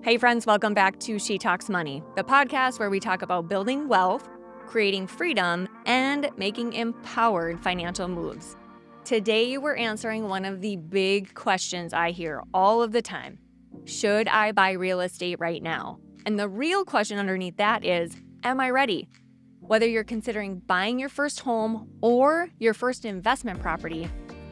Hey friends, welcome back to She Talks Money, the podcast where we talk about building wealth, creating freedom, and making empowered financial moves. Today, we're answering one of the big questions I hear all of the time. Should I buy real estate right now? And the real question underneath that is, am I ready? Whether you're considering buying your first home or your first investment property,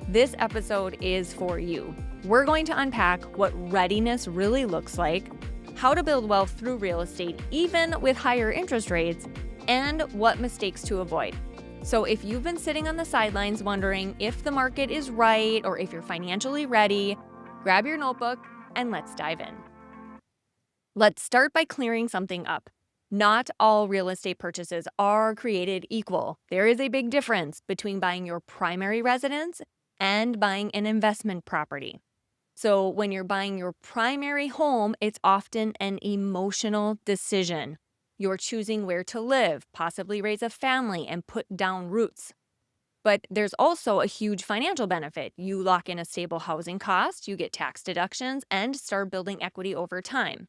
this episode is for you. We're going to unpack what readiness really looks like, how to build wealth through real estate even with higher interest rates, and what mistakes to avoid. So if you've been sitting on the sidelines wondering if the market is right or if you're financially ready, grab your notebook and let's dive in. Let's start by clearing something up. Not all real estate purchases are created equal. There is a big difference between buying your primary residence and buying an investment property. So when you're buying your primary home, it's often an emotional decision. You're choosing where to live, possibly raise a family, and put down roots. But there's also a huge financial benefit. You lock in a stable housing cost, you get tax deductions, and start building equity over time.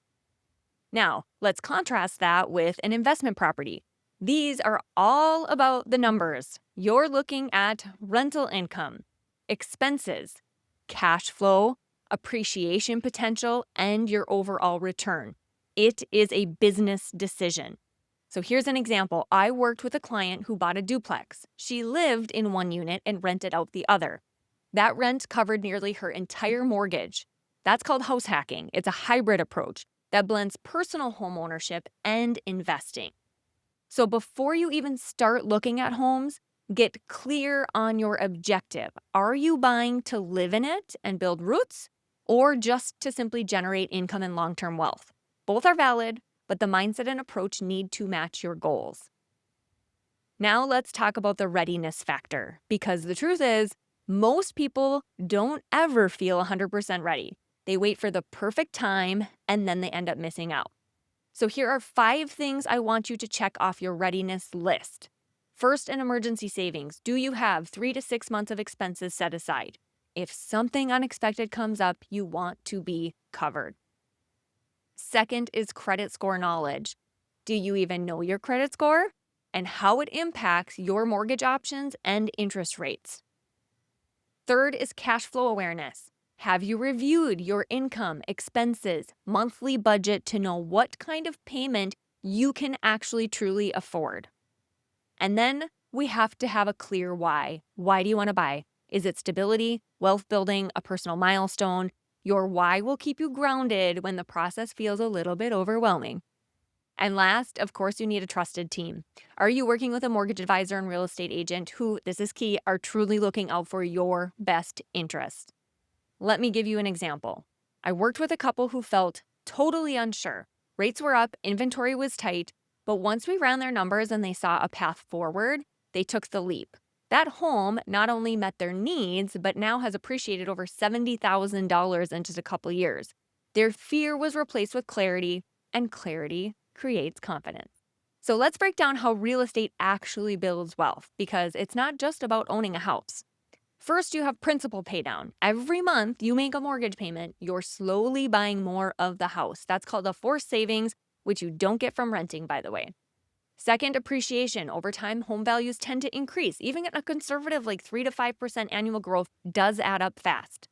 Now, let's contrast that with an investment property. These are all about the numbers. You're looking at rental income, expenses, cash flow, appreciation potential, and your overall return. It is a business decision. So here's an example. I worked with a client who bought a duplex. She lived in one unit and rented out the other. That rent covered nearly her entire mortgage. That's called house hacking. It's a hybrid approach that blends personal home ownership and investing. So before you even start looking at homes, get clear on your objective. Are you buying to live in it and build roots, or just to simply generate income and long-term wealth? Both are valid, but the mindset and approach need to match your goals. Now let's talk about the readiness factor, because the truth is, most people don't ever feel 100% ready. They wait for the perfect time, and then they end up missing out. So here are 5 things I want you to check off your readiness list. First, an emergency savings. Do you have 3 to 6 months of expenses set aside? If something unexpected comes up, you want to be covered. Second is credit score knowledge. Do you even know your credit score and how it impacts your mortgage options and interest rates? Third is cash flow awareness. Have you reviewed your income, expenses, monthly budget to know what kind of payment you can actually truly afford? And then we have to have a clear why. Why do you want to buy? Is it stability, wealth building, a personal milestone? Your why will keep you grounded when the process feels a little bit overwhelming. And last, of course, you need a trusted team. Are you working with a mortgage advisor and real estate agent who, this is key, are truly looking out for your best interest? Let me give you an example. I worked with a couple who felt totally unsure. Rates were up, inventory was tight, but once we ran their numbers and they saw a path forward, they took the leap. That home not only met their needs, but now has appreciated over $70,000 in just a couple years. Their fear was replaced with clarity, and clarity creates confidence. So let's break down how real estate actually builds wealth, because it's not just about owning a house. First, you have principal paydown. Every month you make a mortgage payment, you're slowly buying more of the house. That's called a forced savings, which you don't get from renting, by the way. Second, appreciation. Over time, home values tend to increase. Even a conservative 3 to 5% annual growth does add up fast.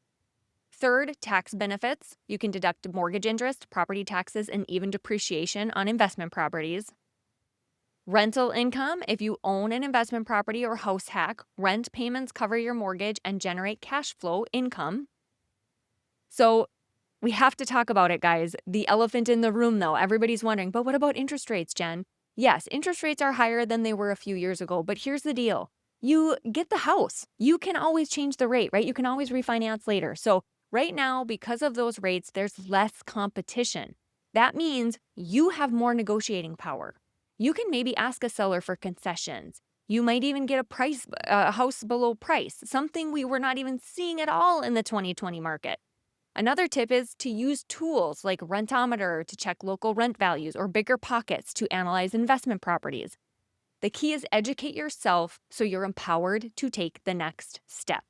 Third, tax benefits. You can deduct mortgage interest, property taxes, and even depreciation on investment properties. Rental income. If you own an investment property or house hack, rent payments cover your mortgage and generate cash flow income. So we have to talk about it, guys. The elephant in the room, though. Everybody's wondering, but what about interest rates, Jen? Yes, interest rates are higher than they were a few years ago, but here's the deal. You get the house. You can always change the rate, right? You can always refinance later. So right now, because of those rates, there's less competition. That means you have more negotiating power. You can maybe ask a seller for concessions. You might even get a house below price, something we were not even seeing at all in the 2020 market. Another tip is to use tools like Rentometer to check local rent values or Bigger Pockets to analyze investment properties. The key is educate yourself so you're empowered to take the next step.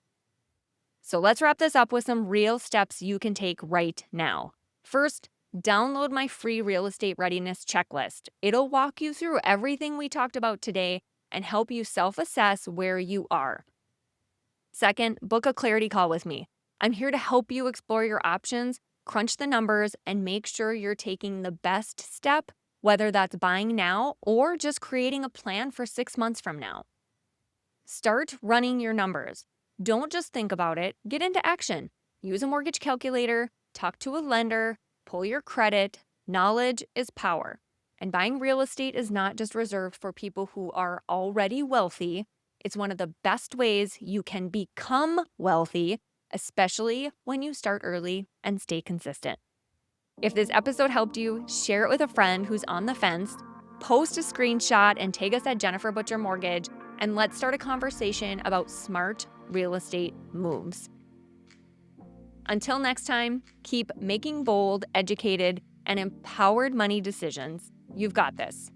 So let's wrap this up with some real steps you can take right now. First, download my free real estate readiness checklist. It'll walk you through everything we talked about today and help you self-assess where you are. Second, book a clarity call with me. I'm here to help you explore your options, crunch the numbers, and make sure you're taking the best step, whether that's buying now or just creating a plan for 6 months from now. Start running your numbers. Don't just think about it, get into action. Use a mortgage calculator, talk to a lender, pull your credit. Knowledge is power. And buying real estate is not just reserved for people who are already wealthy. It's one of the best ways you can become wealthy, especially when you start early and stay consistent. If this episode helped you, share it with a friend who's on the fence, post a screenshot and tag us at Jennifer Butcher Mortgage, and let's start a conversation about smart real estate moves. Until next time, keep making bold, educated, and empowered money decisions. You've got this.